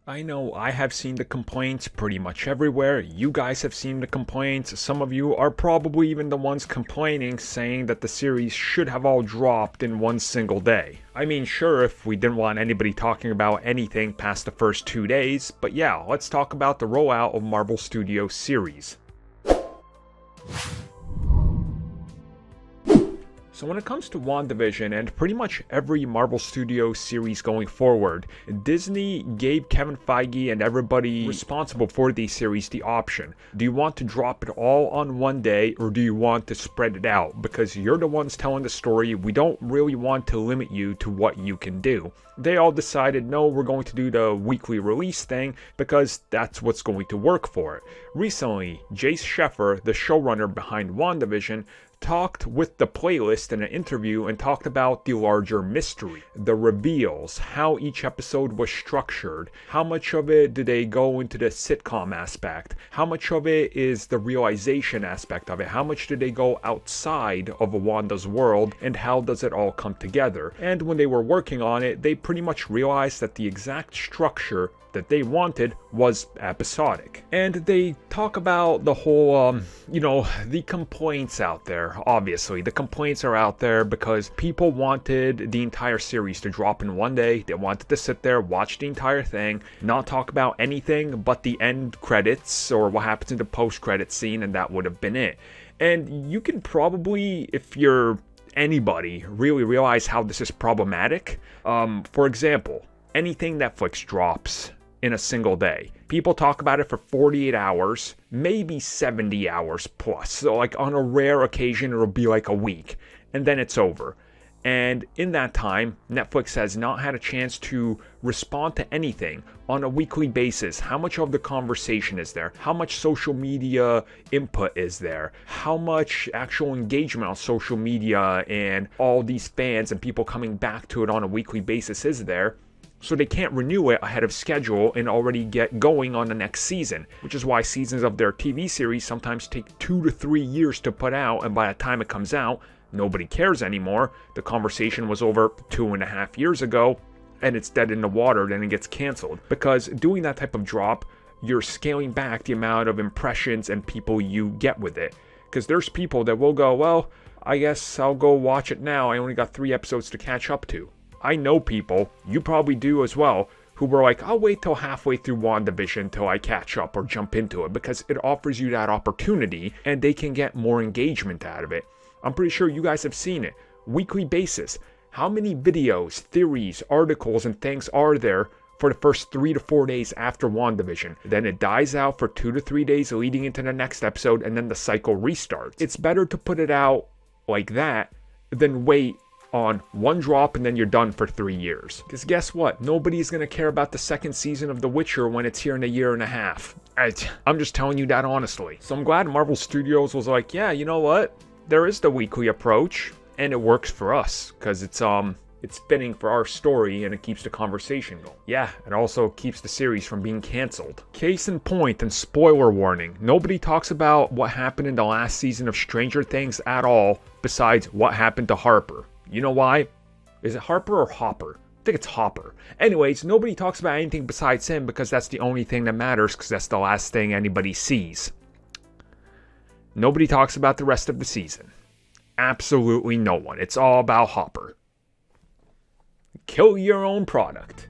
I know I have seen the complaints pretty much everywhere. You guys have seen the complaints. Some of you are probably even the ones complaining, saying that the series should have all dropped in one single day. I mean, sure, if we didn't want anybody talking about anything past the first 2 days, but yeah, let's talk about the rollout of Marvel Studios series. So when it comes to WandaVision and pretty much every Marvel Studios series going forward, Disney gave Kevin Feige and everybody responsible for these series the option. Do you want to drop it all on one day, or do you want to spread it out? Because you're the ones telling the story, we don't really want to limit you to what you can do. They all decided, no, we're going to do the weekly release thing because that's what's going to work for it. Recently, Jace Sheffer, the showrunner behind WandaVision, talked with the playlist in an interview and talked about the larger mystery, the reveals, how each episode was structured, how much of it do they go into the sitcom aspect, how much of it is the realization aspect of it, how much do they go outside of Wanda's world, and how does it all come together. And when they were working on it, they pretty much realized that the exact structure that they wanted was episodic. And they talk about the whole, the complaints out there. Obviously, the complaints are out there because people wanted the entire series to drop in one day. They wanted to sit there, watch the entire thing, not talk about anything but the end credits or what happens in the post-credit scene, and that would have been it. And you can probably, if you're anybody, really realize how this is problematic. For example, anything Netflix drops in a single day, people talk about it for 48 hours, maybe 70 hours plus. So like on a rare occasion, it'll be like a week, and then it's over. And in that time, Netflix has not had a chance to respond to anything on a weekly basis. How much of the conversation is there? How much social media input is there? How much actual engagement on social media and all these fans and people coming back to it on a weekly basis is there? So they can't renew it ahead of schedule and already get going on the next season, which is why seasons of their TV series sometimes take 2 to 3 years to put out, and by the time it comes out, nobody cares anymore. The conversation was over 2.5 years ago, and it's dead in the water, then it gets canceled. Because doing that type of drop, you're scaling back the amount of impressions and people you get with it. Because there's people that will go, well, I guess I'll go watch it now, I only got 3 episodes to catch up to. I know people, you probably do as well, who were like, I'll wait till halfway through WandaVision till I catch up or jump into it, because it offers you that opportunity and they can get more engagement out of it. I'm pretty sure you guys have seen it. Weekly basis. How many videos, theories, articles, and things are there for the first 3 to 4 days after WandaVision? Then it dies out for 2 to 3 days leading into the next episode, and then the cycle restarts. It's better to put it out like that than wait on one drop and then you're done for 3 years. Because guess what? Nobody's going to care about the second season of The Witcher when it's here in a year and a half. I'm just telling you that honestly. So I'm glad Marvel Studios was like, yeah, you know what? There is the weekly approach, and it works for us because it's fitting for our story and it keeps the conversation going. Yeah, it also keeps the series from being canceled. Case in point, and spoiler warning, nobody talks about what happened in the last season of Stranger Things at all besides what happened to Harper. You know why? Is it Harper or Hopper? I think it's Hopper. Anyways, nobody talks about anything besides him because that's the only thing that matters, because that's the last thing anybody sees. Nobody talks about the rest of the season. Absolutely no one. It's all about Hopper. Kill your own product.